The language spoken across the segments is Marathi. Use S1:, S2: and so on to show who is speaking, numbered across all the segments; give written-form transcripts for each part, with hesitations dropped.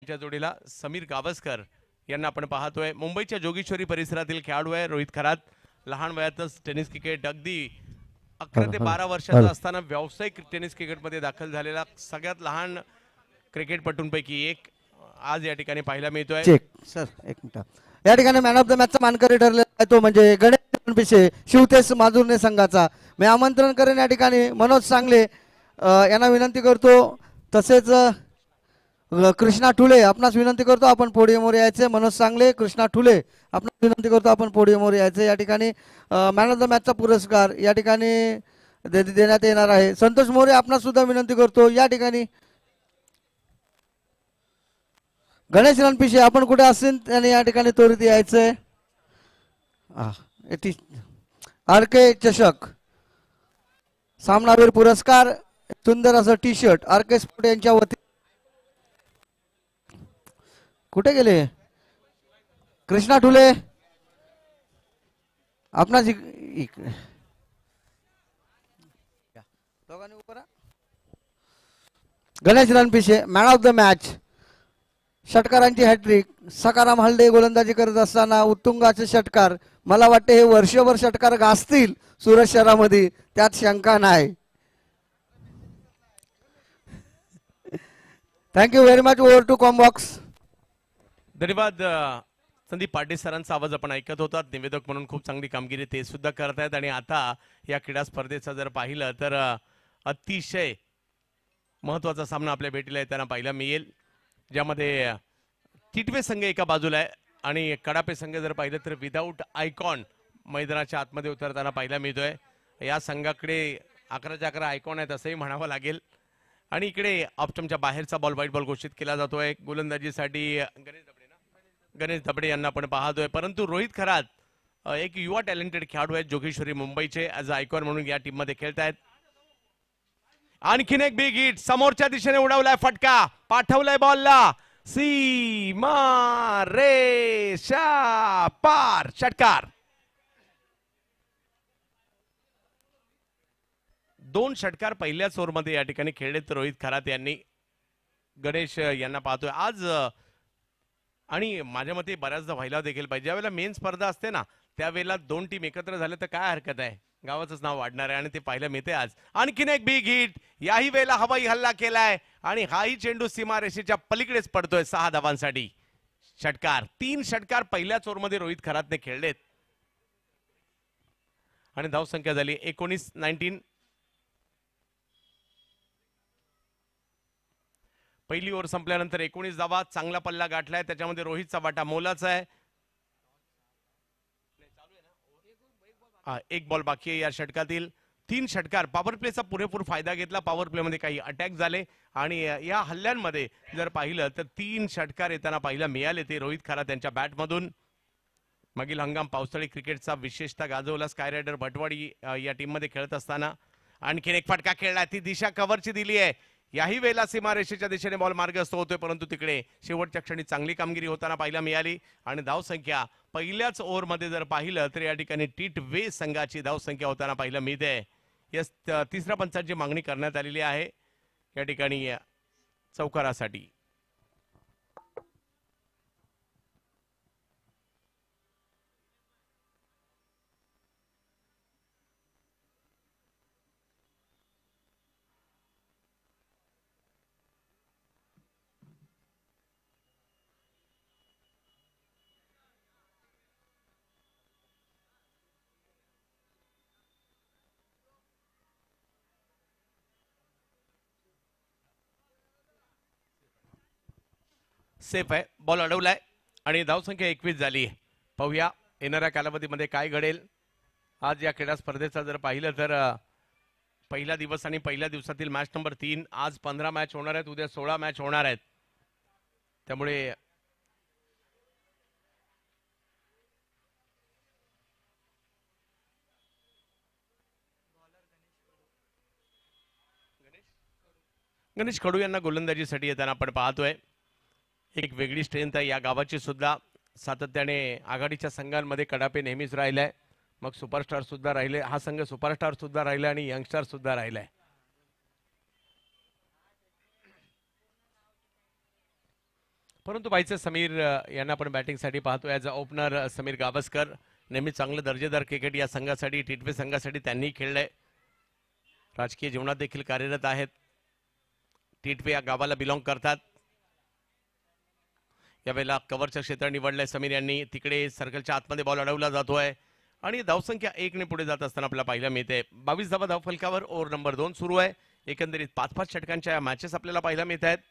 S1: त्यांच्या जोडीला समीर गावस्कर यांना आपण पाहतोय. मुंबईच्या जोगेश्वरी परिसरातील खेळाडू आहे रोहित खरात. लहान वयातच टेनिस क्रिकेट अगदी 11 ते 12 वर्षाचा असताना व्यावसायिक टेनिस क्रिकेटमध्ये दाखल झालेला सगळ्यात लहान क्रिकेटपटूंपैकी एक आज या ठिकाणी पाहायला मिळतोय.
S2: सर एक मिनिट, या ठिकाणी मॅन ऑफ द मॅचचा मानकरी ठरलेला आहे तो म्हणजे गणेश पिशे शिवतेज माजुर्णे संघाचा. मी आमंत्रण करेन या ठिकाणी मनोज सांगले यांना विनंती करतो, तसेच कृष्णा ठुले आपणास विनंती करतो आपण पोडियमवर यायचे. मनोज सांगले, कृष्णा ठुले आपणास विनंती करतो आपण पोडियमवर यायचे. या ठिकाणी मॅन ऑफ द मॅचचा पुरस्कार या ठिकाणी देण्यात येणार आहे. संतोष मोरे आपणास सुद्धा विनंती करतो या ठिकाणी. गणेश रणपिशे आपण कुठे असेल त्याने या ठिकाणी त्वरित यायचंय. आर के चषक सामनावीर पुरस्कार सुंदर असं T shirt R K sport यांच्या वतीने. कुठे गेले कृष्णा ठुले आपणास Ganesh Ranpise man of the match. षटकारांची हॅट्रिक. सकाराम हल्डे गोलंदाजी करत असताना उत्तुंगाचे षटकार. मला वाटते हे वर्षभर षटकार गाजतील सुरत शहरामध्ये, त्यात शंका नाही. Thank you very much. Over to combox.
S1: धन्यवाद. संदीप पाटील सरांचा आवाज आपण ऐकत होतात. निवेदक म्हणून खूप चांगली कामगिरी ते सुद्धा करत आहेत. आणि आता या क्रीडा स्पर्धेचा जर पाहिलं तर अतिशय महत्वाचा सामना आपल्या भेटीला येताना पाहायला मिळेल, ज्यामध्ये टिटवे संघ एका बाजूला आहे आणि कडापे संघ जर पाहिलं तर विदाऊट आयकॉन मैदानाच्या आतमध्ये उतरताना पाहायला मिळतोय. या संघाकडे 11च्या 11 आयकॉन आहेत असंही म्हणावं लागेल. आणि इकडे ऑप्टमच्या बाहेरचा बॉल व्हाईट बॉल घोषित केला जातोय. गोलंदाजीसाठी गणेश दबडे यांना आपण पाहतोय. परंतु रोहित खरात एक युवा टॅलेंटेड खेळाडू आहेत जोगेश्वरी मुंबईचे, ॲज अ आयकॉन म्हणून या टीम मध्ये खेळत आहेत. आणखीन एक बिग हिट समोरच्या दिशेने उडवलाय फटका, पाठवलाय बॉलला सीमा रेषा पार. षटकार. 2 षटकार पहिल्याच ओव्हरमध्ये या ठिकाणी खेळलेत रोहित खरात यांनी. गणेश यांना पाहतोय आज. आणि माझ्या मते बऱ्याचदा व्हायला देखील पाहिजे, ज्यावेळेला मेन स्पर्धा असते ना त्यावेळेला 2 टीम एकत्र झाले तर काय हरकत आहे, गावाचंच नाव वाढणार आहे. आणि ते पाहायला मिळते आज. आणखीन एक बिग हिट. याही वेळेला हवाई हल्ला केलाय आणि हाही चेंडू सीमारेषेच्या पलीकडेच पडतोय 6 धावांसाठी. षटकार. 3 षटकार पहिल्याच ओव्हरमध्ये रोहित खरातने खेळलेत आणि धावसंख्या झाली 19. पहिली ओव्हर संपल्यानंतर 19 धावा. चांगला पल्ला गाठलाय, त्याच्यामध्ये रोहितचा वाटा मोलाचा आहे. एक बॉल बाकी आहे या षटकातील. 3 षटकार. पॉवर प्लेचा पुरेपूर फायदा घेतला. पॉवर प्ले मध्ये काही अटॅक झाले आणि या हल्ल्यांमध्ये जर पाहिलं तर 3 षटकार येताना पाहायला मिळाले ते रोहित खरात यांच्या बॅटमधून. मागील हंगाम पावसाळी क्रिकेटचा विशेषतः गाजवला स्काय रायडर भटवाडी या टीम मध्ये खेळत असताना. आणखीन एक फटका खेळला, ती दिशा कव्हरची दिली आहे. याही वेळेला सीमारेषेच्या दिशेने बॉल मार्गस्थ होतोय, परंतु तिकडे शेवटच्या क्षणी चांगली कामगिरी होताना पाहायला मिळाली. आणि धावसंख्या पहिल्याच ओव्हरमध्ये जर पाहिलं तर या ठिकाणी टिटवे संघाची धावसंख्या होताना पाहायला मिळते. या तिसऱ्या पंचाची मागणी करण्यात आलेली आहे या ठिकाणी चौकारासाठी. सेफ आहे. बॉल अडवलाय आणि धावसंख्या 21 झाली. पाहूया येणाऱ्या कालावधीमध्ये काय घडेल. आज या क्रीडा स्पर्धेचा जर पाहिलं तर पहिला दिवस आणि पहिल्या दिवसातील मॅच नंबर 3. आज 15 मॅच होणार आहेत, उद्या 16 मॅच होणार आहेत. त्यामुळे गणेश खडू यांना गोलंदाजीसाठी येताना आपण पाहतोय. एक वेगळी स्ट्रेंथ आहे या गावाची सुद्धा. सातत्याने आघाडीच्या संघांमध्ये कडापे नेहमीच राहिलाय, मग सुपरस्टार सुद्धा राहिले. हा संघ सुपरस्टार सुद्धा राहिला आणि यंगस्टार सुद्धा राहिलाय. परंतु बाईचं समीर यांना आपण बॅटिंगसाठी पाहतो. As a opener Sameer Gavaskar नेहमी चांगलं दर्जेदार क्रिकेट या संघासाठी टिटवे संघासाठी त्यांनी खेळलंय. राजकीय जीवनात देखील कार्यरत आहेत. टिटवे या गावाला बिलॉंग करतात. यावेळेला कव्हरचं क्षेत्र निवडलंय समीर यांनी. तिकडे सर्कलच्या आतमध्ये बॉल अडवला जातोय आणि धावसंख्या 1 ने पुढे जात असताना आपल्याला पाहायला मिळते. 22 धावा धाव फलकावर ओव्हर नंबर 2 सुरू आहे. एकंदरीत 5-5 षटकांच्या या मॅचेस आपल्याला पाहायला मिळत आहेत.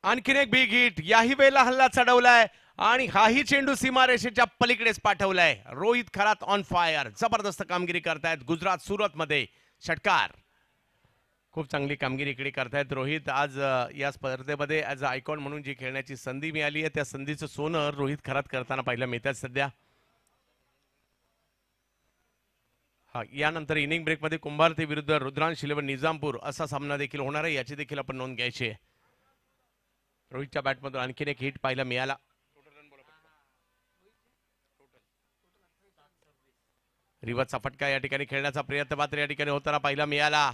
S1: आणखीन एक बिग हिट. याही वेळेला हल्ला चढवलाय आणि हाही चेंडू सीमारेषेच्या पलीकडेच पाठवलाय. Rohit Kharat on fire. जबरदस्त कामगिरी करतायत गुजरात सुरत मध्ये. षटकार. खूप चांगली कामगिरी इकडे करतायत रोहित. आज या स्पर्धेमध्ये ॲज अ आयकॉन म्हणून जी खेळण्याची संधी मिळाली आहे त्या संधीचं सोनं रोहित खरात करताना पाहायला मिळतात सध्या. हा यानंतर इनिंग ब्रेकमध्ये कुंभारते विरुद्ध रुद्रांश इलेव्हन निजामपूर असा सामना देखील होणार आहे. याची देखील आपण नोंद घ्यायची आहे. रोहितच्या बॅटमधून आणखीन एक हिट पाहायला मिळाला. रिवर्सचा फटका या ठिकाणी खेळण्याचा प्रयत्न मात्र या ठिकाणी होताना पाहायला मिळाला.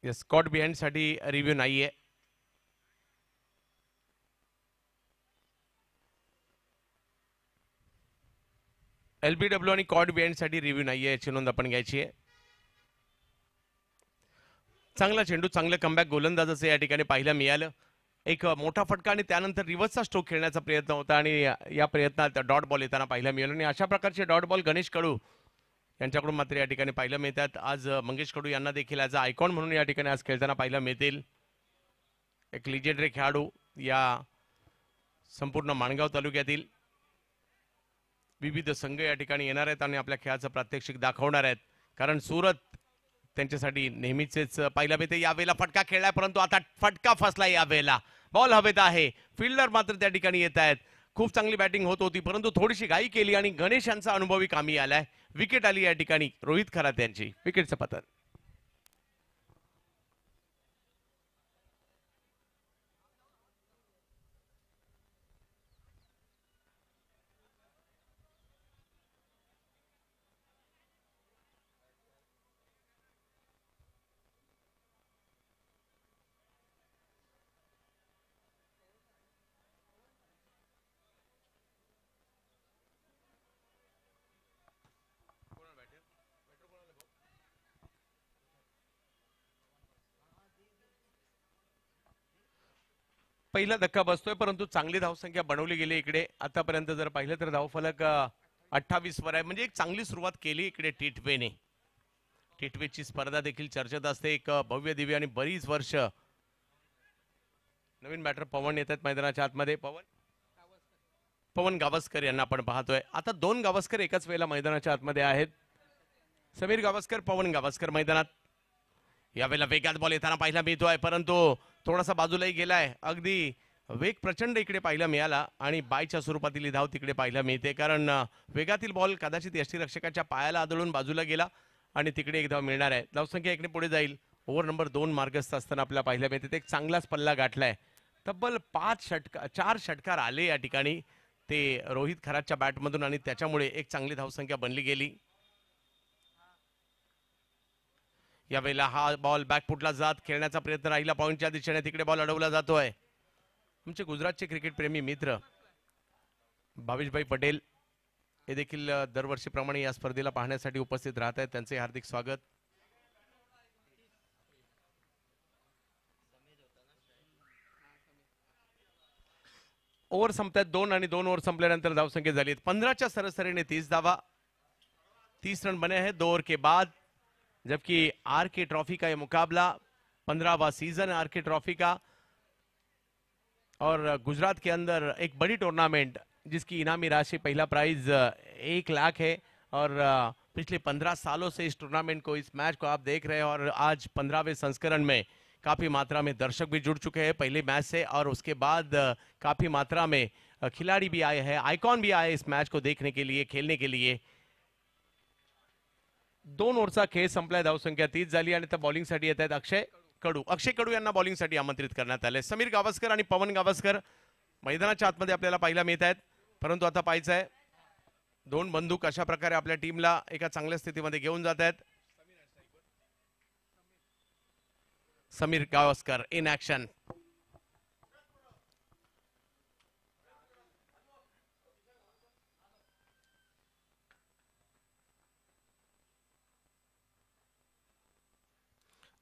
S1: स्कॉट बिहाइंड साठी रिव्ह्यू नाहीये. एलबीडब्ल्यू आणि कॉट बिहाइंड साठी रिव्ह्यू नाहीये याची नोंद आपण घ्यायची आहे. चांगला चेंडू चांगलं कमबॅक गोलंदाजाचं या ठिकाणी पाहायला मिळालं. एक मोठा फटका आणि त्यानंतर रिव्हर्सचा स्ट्रोक खेळण्याचा प्रयत्न होता आणि या प्रयत्नात डॉट बॉल येताना पाहायला मिळालं आणि अशा प्रकारचे डॉट बॉल गणेश कडू यांच्याकडून मात्र या ठिकाणी पाहायला मिळतात. आज मंगेश कडू यांना देखील ॲज अ आयकॉन म्हणून या ठिकाणी आज खेळताना पाहायला मिळतील. एक लिजेंडरी खेळाडू या संपूर्ण माणगाव तालुक्यातील. विविध संघ या ठिकाणी येणार आहेत आणि आपल्या खेळाचं प्रात्यक्षिक दाखवणार आहेत. कारण सुरत त्यांच्यासाठी नेहमीच पाहायला मिळते. यावेळेला फटका खेळलाय परंतु आता फटका फसला. यावेळेला बॉल हवेत आहे. फिल्डर मात्र त्या ठिकाणी येत आहेत. खूप चांगली बॅटिंग होत होती परंतु थोडीशी घाई केली आणि गणेश यांचा अनुभवी कामी आलाय. विकेट आली या ठिकाणी रोहित खरात यांची. विकेटचं पतन. पहिला धक्का बसतोय परंतु चांगली धावसंख्या बनवली गेली इकडे. आतापर्यंत जर पाहिलं तर धावफलक 28 वर आहे. म्हणजे एक चांगली सुरुवात केली इकडे टिटवेने. टिटवेची स्पर्धा देखील चर्चेत असते. एक भव्य दिव्य आणि बरीच वर्ष. नवीन बॅटर पवन येत आहेत मैदानाच्या आतमध्ये. पवन गावस्कर यांना आपण पाहतोय. आता 2 गावस्कर एकाच वेळेला मैदानाच्या आतमध्ये आहेत. समीर गावस्कर पवन गावस्कर मैदानात. यावेळेला वेगात बॉल येताना पाहायला मिळतोय परंतु थोडासा बाजूलाही गेलाय. अगदी वेग प्रचंड इकडे पाहायला मिळाला आणि बायच्या स्वरूपातील धाव तिकडे पाहायला मिळते. कारण वेगातील बॉल कदाचित यष्टीरक्षकाच्या पायाला आदळून बाजूला गेला आणि तिकडे एक धाव मिळणार आहे. धावसंख्या 1 ने पुढे जाईल. ओव्हर नंबर 2 मार्गस्थ असताना आपल्याला पाहायला मिळते. एक चांगलाच पल्ला गाठलाय. तब्बल 4 षटकार आले या ठिकाणी ते रोहित खरातच्या बॅटमधून आणि त्याच्यामुळे एक चांगली धावसंख्या बनली गेली. यावेळेला हा बॉल बॅकफुटला जात खेळण्याचा प्रयत्न राहिला पॉइंटच्या दिशेने. तिकडे बॉल अडवला जातोय. आमचे गुजरातचे क्रिकेट प्रेमी मित्र भावेशभाई पटेल हे देखील दरवर्षीप्रमाणे या स्पर्धेला पाहण्यासाठी उपस्थित राहत आहेत. त्यांचे हार्दिक स्वागत. ओव्हर संपतात 2 आणि 2 ओव्हर संपल्यानंतर धावसंख्या झाली 15च्या सरासरीने 30 धावा. 30 रन बने हैं 2 ओवर के बाद. जबकि आरके ट्रॉफी का ये मुकाबला 15वां सीजन आरके ट्रॉफी का और गुजरात के अंदर एक बड़ी टूर्नामेंट जिसकी इनामी राशि पहला प्राइज 1 लाख है और पिछले 15 सालों से इस टूर्नामेंट को, इस मैच को आप देख रहे हैं और आज 15वें संस्करण में काफी मात्रा में दर्शक भी जुड़ चुके हैं पहले मैच से, और उसके बाद काफी मात्रा में खिलाड़ी भी आए हैं, आइकॉन भी आए इस मैच को देखने के लिए, खेळणे के लिए. 2 ओव्हरचा खेळ संपलाय. धावसंख्या 30 झाली आणि त्या बॉलिंगसाठी येत आहेत अक्षय कडू यांना बॉलिंगसाठी आमंत्रित करण्यात आले. समीर गावस्कर आणि पवन गावस्कर मैदानाच्या आतमध्ये आपल्याला पाहायला मिळत आहेत. परंतु आता पाहायचं आहे दोन बंदूक अशा प्रकारे आपल्या टीमला एका चांगल्या स्थितीमध्ये घेऊन जात आहेत. Sameer Gavaskar in action.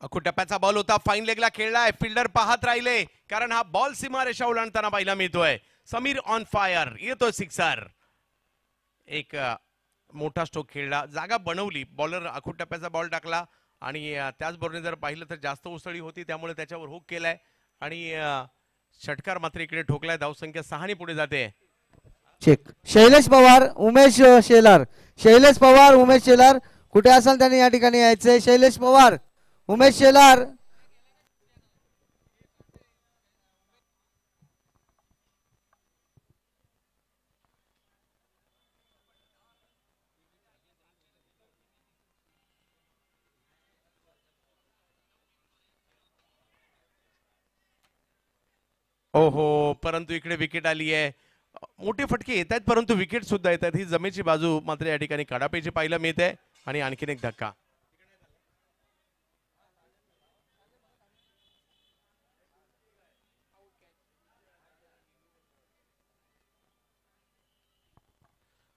S1: अखू टप्प्याचा बॉल होता, फाईन लेगला खेळलाय, फिल्डर पाहत राहिले कारण हा बॉल सीमारेषा ओलांडताना पाहायला मिळतोय. समीर ऑन फायर, येतो सिक्सर. एक मोठा स्ट्रोक खेळला, जागा बनवली, बॉलर अखू टप्प्याचा बॉल टाकला आणि त्याचबरोबर जर पाहिलं तर जास्त उसळी होती त्यामुळे त्याच्यावर हुक केलाय आणि षटकार मात्र इकडे ठोकलाय. धावसंख्या 6 ने पुढे जाते.
S2: चेक. शैलेश पवार, उमेश शेलार. शैलेश पवार, उमेश शेलार कुठे असाल त्यांनी या ठिकाणी यायचंय. शैलेश पवार, उमेश शेलार.
S1: ओहो, परंतु इकडे विकेट आली आहे. मोठे फटके येत आहेत परंतु विकेट सुद्धा येत आहेत. ही जमेची बाजू मात्र या ठिकाणी काढापेची पाहायला मिळते आणि आणखीन एक धक्का.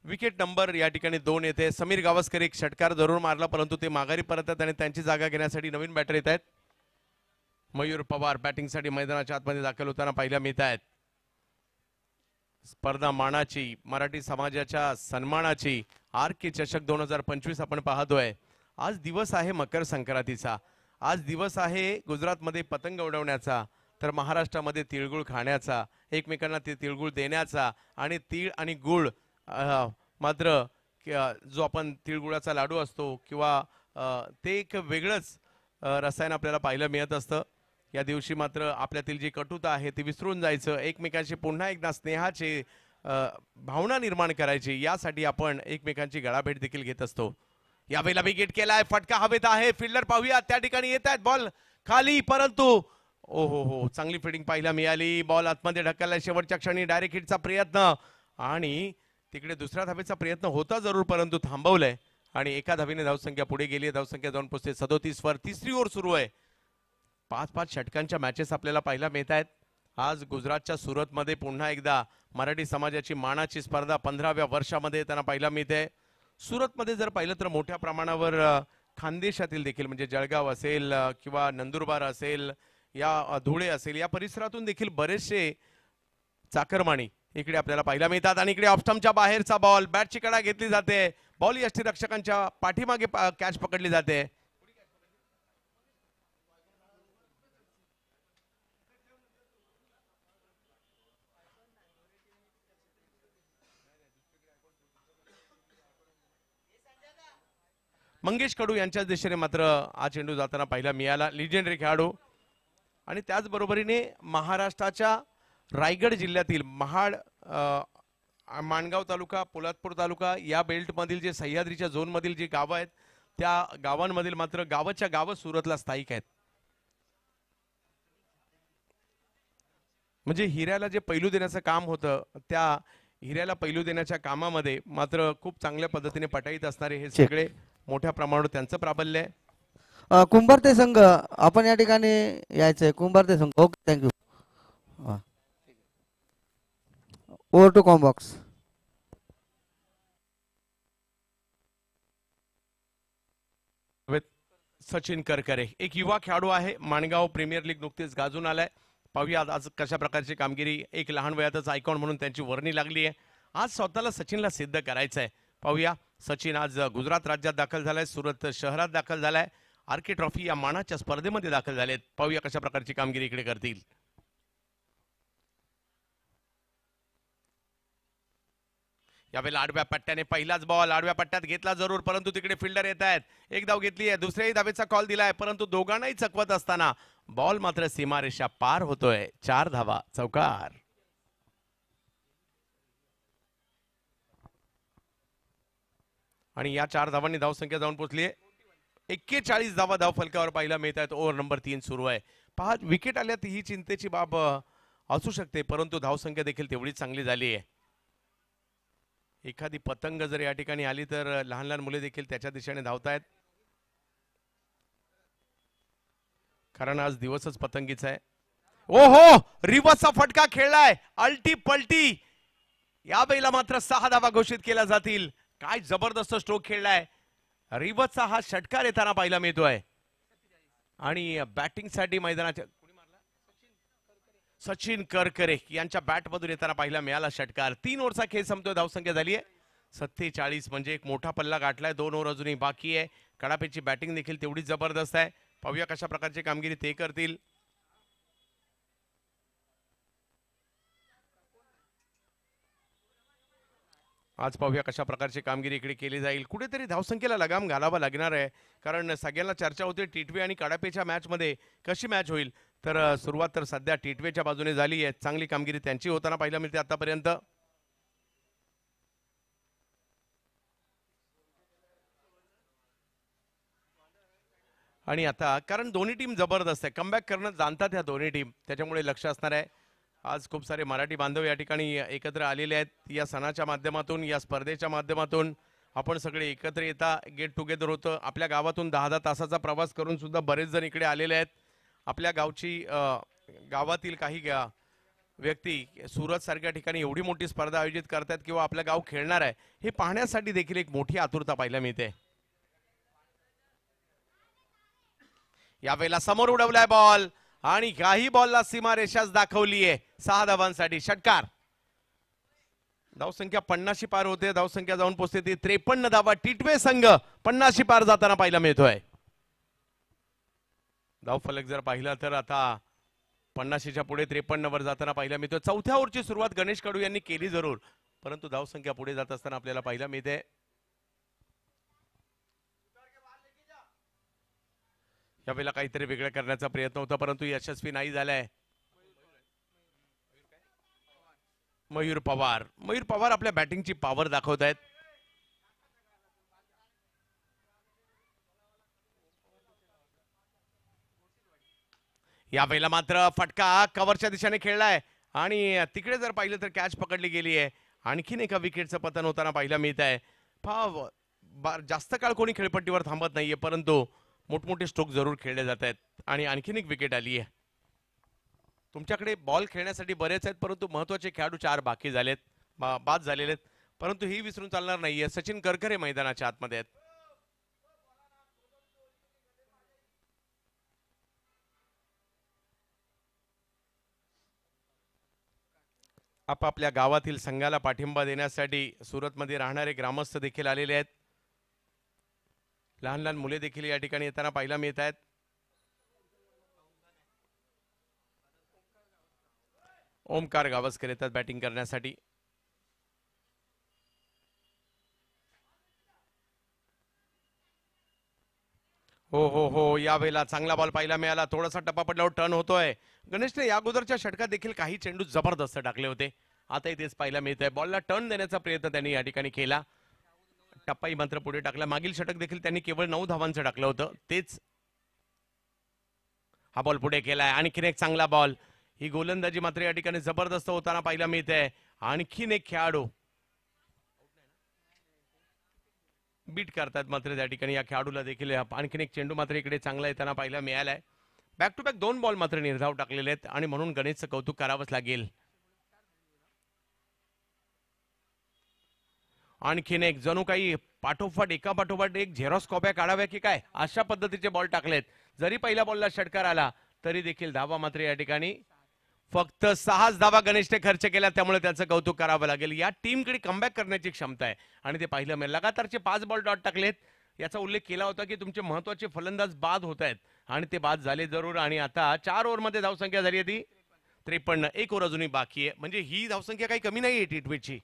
S1: विकेट नंबर या ठिकाणी 2 येते. समीर गावस्कर एक षटकार जरूर मारला परंतु ते माघारी परततात आणि त्यांची जागा घेण्यासाठी नवीन बॅटर येत आहेत. मयूर पवार बॅटिंगसाठी मैदानाच्या आतमध्ये दाखल होताना पाहायला मिळत आहेत. स्पर्धा मानाची, मराठी समाजाच्या सन्मानाची आर के चषक 2025 आपण पाहतोय. आज दिवस आहे मकर संक्रांतीचा, आज दिवस आहे गुजरातमध्ये पतंग उडवण्याचा, तर महाराष्ट्रामध्ये तिळगुळ खाण्याचा, एकमेकांना ते तिळगुळ देण्याचा आणि तीळ आणि गुळ मात्र जो आपण तिळगुळाचा लाडू असतो किंवा ते एक वेगळंच रसायन आपल्याला पाहायला मिळत असतं. या दिवशी मात्र आपल्यातील जी कटुता आहे ती विसरून जायचं, एकमेकांशी पुन्हा एकदा स्नेहाची भावना निर्माण करायची, यासाठी आपण एकमेकांची गळाभेट देखील घेत असतो. यावेळेला विकेट केलाय, फटका हवेत आहे, फिल्डर पाहूया त्या ठिकाणी येत आहेत, बॉल खाली, परंतु ओहो हो, चांगली फिल्डिंग पाहायला मिळाली. बॉल आतमध्ये ढकलला शेवटच्या क्षणी, डायरेक्ट हिटचा प्रयत्न आणि तिकडे दुसऱ्या धावेचा प्रयत्न होता जरूर परंतु थांबवलंय आणि एका धावेने धावसंख्या पुढे गेली आहे. धावसंख्या जाऊन पोहोचते 37 वर. तिसरी ओव्हर सुरू आहे. 5-5 षटकांच्या मॅचेस आपल्याला पाहायला मिळत आहेत. आज गुजरातच्या सुरतमध्ये पुन्हा एकदा मराठी समाजाची मानाची स्पर्धा 15व्या वर्षामध्ये त्यांना पाहायला मिळते. सुरतमध्ये जर पाहिलं तर मोठ्या प्रमाणावर खानदेशातील देखील म्हणजे जळगाव असेल किंवा नंदुरबार असेल या धुळे असेल या परिसरातून देखील बरेचसे चाकरमानी इकडे आपल्याला पाहायला मिळतात. आणि इकडे ऑफस्टम्पच्या बाहेरचा बॉल, बॅटची कडा घेतली जाते, बॉल यष्टीरक्षकांच्या पाठीमागे कॅच पकडली जाते. मंगेश कडू यांच्याच दिशेने मात्र हा चेंडू जाताना पाहायला मिळाला. लिजेंडरी खेळाडू आणि त्याचबरोबरीने महाराष्ट्राच्या रायगड जिल्ह्यातील महाड, माणगाव तालुका, पोलादपूर तालुका या बेल्ट मधील जे सह्याद्रीच्या झोन मधील जी गावं आहेत त्या गावांमधील मात्र गावाच्या गावं सुरतला स्थायिक आहेत. म्हणजे हिऱ्याला जे पैलू देण्याचं काम होतं त्या हिऱ्याला पैलू देण्याच्या कामामध्ये मात्र खूप चांगल्या पद्धतीने पटाईत असणारे हे सगळे मोठ्या प्रमाणावर त्यांचं प्राबल्य आहे.
S2: कुंभारते संघ आपण या ठिकाणी यायचंय. कुंभारते संघ, okay, thank you. Over to combox.
S1: Sachin Karkare एक युवा खेळाडू आहे. माणगाव प्रीमियर लीग नुकतीच गाजून आलाय. पाहूया आज कशा प्रकारची कामगिरी. एक लहान वयातच आयकॉन म्हणून त्यांची वर्णी लागली आहे. आज स्वतःला सचिनला सिद्ध करायचं आहे. पाहूया सचिन आज गुजरात राज्यात दाखल झालाय, सुरत शहरात दाखल झालाय, आरके ट्रॉफी या मानाच्या स्पर्धेमध्ये दाखल झालेत. पाहूया कशा प्रकारची कामगिरी इकडे करतील. यावेळेला आडव्या पट्ट्याने पहिलाच बॉल आडव्या पट्ट्यात घेतला जरूर, परंतु तिकडे फिल्डर येत आहेत. एक धाव घेतली आहे, दुसऱ्याही धावेचा कॉल दिलाय, परंतु दोघांनाही चकवत असताना बॉल मात्र सीमारेषा पार होतोय. 4 धावा, चौकार. आणि या 4 धावांनी धावसंख्या जाऊन पोहोचली आहे 41 धावा धाव फलकावर पाहायला मिळत आहेत. ओव्हर नंबर 3 सुरू आहे. 5 विकेट आल्यात ही चिंतेची बाब असू शकते, परंतु धावसंख्या देखील तेवढीच चांगली झाली आहे. एखादी पतंग जर या ठिकाणी आली तर लहान लहान मुले देखील त्याच्या दिशेने धावतायत, कारण आज दिवसच पतंगीचा आहे. ओहो, रिव्हर्सचा फटका खेळलाय, अल्टी पलटी. या वेळेला मात्र 6 धावा घोषित केल्या जातील. काय जबरदस्त स्ट्रोक खेळलाय. रिव्हर्सचा हा षटकार येताना पाहायला मिळतोय. आणि बॅटिंगसाठी मैदानाच्या सचिन करकरे यांच्या बॅटमधून येताना पाहायला मिळाला षटकार. 3 ओव्हरचा खेळ संपतोय. धावसंख्या झाली आहे 47, म्हणजे एक मोठा पल्ला गाठलाय. 2 ओव्हर अजूनही बाकी आहे. कडापेची बॅटिंग देखील तेवढीच जबरदस्त आहे. पाहूया कशा प्रकारची कामगिरी ते करतील. आज पाहूया कशा प्रकारची कामगिरी इकडे केली जाईल. कुठेतरी धावसंख्येला लगाम घालावा लागणार आहे, कारण सगळ्यांना चर्चा होते टी-20 आणि कडापेच्या मॅच मध्ये कशी मॅच होईल. तर सुरुवात तर सध्या टी-20च्या बाजूने झाली आहे. चांगली कामगिरी त्यांची होताना पाहायला मिळते आतापर्यंत. आणि आता कारण दोन्ही टीम जबरदस्त आहे, कमबॅक करणं जाणतात ह्या दोन्ही टीम, त्याच्यामुळे लक्ष असणार आहे. आज खूप सारे मराठी बांधव या ठिकाणी एकत्र आलेले आहेत. या सणाच्या माध्यमातून, या स्पर्धेच्या माध्यमातून आपण सगळे एकत्र येता गेट टुगेदर होतं. आपल्या गावातून 10-10 तासाचा प्रवास करून सुद्धा बरेच जण इकडे आलेले आहेत. आपल्या गावातील काही व्यक्ती सुरत सारख्या ठिकाणी एवढी मोठी स्पर्धा आयोजित करतात किंवा आपलं गाव खेळणार आहे हे पाहण्यासाठी देखील एक मोठी आतुरता पाहायला मिळते. यावेळेला समोर उडवलाय बॉल आणि काही बॉलला सीमारेषाच दाखवलीये. 6 धावांसाठी षटकार. धावसंख्या 50 पार होते. धावसंख्या जाऊन पोहोचते ती 53 धावा. टी-20 संघ 50 पार जाताना पाहायला मिळतोय. धावफलक जर पाहिला तर आता 50च्या पुढे 53 वर जाताना पाहायला मिळतोय. चौथ्या ओव्हरची सुरुवात गणेश कडू यांनी केली जरूर, परंतु धावसंख्या पुढे जात असताना आपल्याला पाहायला मिळते. यावेळेला काहीतरी वेगळं करण्याचा प्रयत्न होता, परंतु यशस्वी नाही झालाय. मयूर पवार आपल्या बॅटिंगची पॉवर दाखवत आहेत. यावेळेला मात्र फटका कव्हरच्या दिशेने खेळलाय आणि तिकडे जर पाहिलं तर कॅच पकडली गेली आहे. आणखीन एका विकेटचं पतन होताना पाहायला मिळत आहे. जास्त काळ कोणी खेळपट्टीवर थांबत नाहीये, परंतु मोठमोठे स्ट्रोक जरूर खेळले जात आहेत. आणि आणखीन एक विकेट आली आहे. तुमच्याकडे बॉल खेळण्यासाठी बरेच आहेत, परंतु महत्वाचे खेळाडू 4 बाकी झालेत, बाद झालेले आहेत, परंतु ही विसरून चालणार नाहीये. सचिन करकरे मैदानाच्या आतमध्ये आहेत. आपापल्या गावातील संघाला पाठिंबा देण्यासाठी सुरतमध्ये राहणारे ग्रामस्थ देखील आलेले आहेत. लहान लहान मुले देखील या ठिकाणी येताना पाहायला मिळत आहेत. ओमकार गावस्कर येतात बॅटिंग करण्यासाठी. हो, यावेळेला चांगला बॉल पाहायला मिळाला. थोडासा टप्पा पडल्यावर टर्न होतोय. गणेशने या अगोदरच्या षटकात देखील काही चेंडू जबरदस्त टाकले होते, आताही तेच पाहायला मिळत आहे. बॉलला टर्न देण्याचा प्रयत्न त्यांनी या ठिकाणी केला. टप्पाही मात्र पुढे टाकला. मागील षटक देखील त्यांनी केवळ 9 धावांचं टाकलं होतं, तेच हा बॉल पुढे केलाय. आणखीन एक चांगला बॉल. ही गोलंदाजी मात्र या ठिकाणी जबरदस्त होताना पाहायला मिळते. आणखीन एक खेळाडू बीट करतात मात्र त्या ठिकाणी या खेळाडूला देखील. आणखीन एक चेंडू मात्र इकडे चांगला येताना पाहायला मिळालाय. बॅक टू बॅक 2 बॉल मात्र निर्धाव टाकलेले आहेत आणि म्हणून गणेशचं कौतुक करावंच लागेल. आणखीन एक जणू काही पाठोपाठ एका पाठोपाठ एक झेरॉक्स कॉप्या काढाव्या की काय अशा पद्धतीचे बॉल टाकलेत. जरी पहिल्या बॉलला षटकार आला तरी देखील धावा मात्र या ठिकाणी फक्त 6 धावा गणेशने खर्च केल्या, त्यामुळे त्याचं कौतुक करावं लागेल. या टीमकडे कमबॅक करण्याची क्षमता आहे आणि ते पाहिलं मिळेल. लगातारचे 5 बॉल डॉट टाकलेत. याचा उल्लेख केला होता की तुमचे महत्वाचे फलंदाज बाद होत आहेत आणि ते बाद झाले जरूर. आणि आता 4 ओव्हरमध्ये धावसंख्या झाली आहे ती 53. 1 ओव्हर अजूनही बाकी आहे, म्हणजे ही धावसंख्या काही कमी नाही आहे टी-20ची.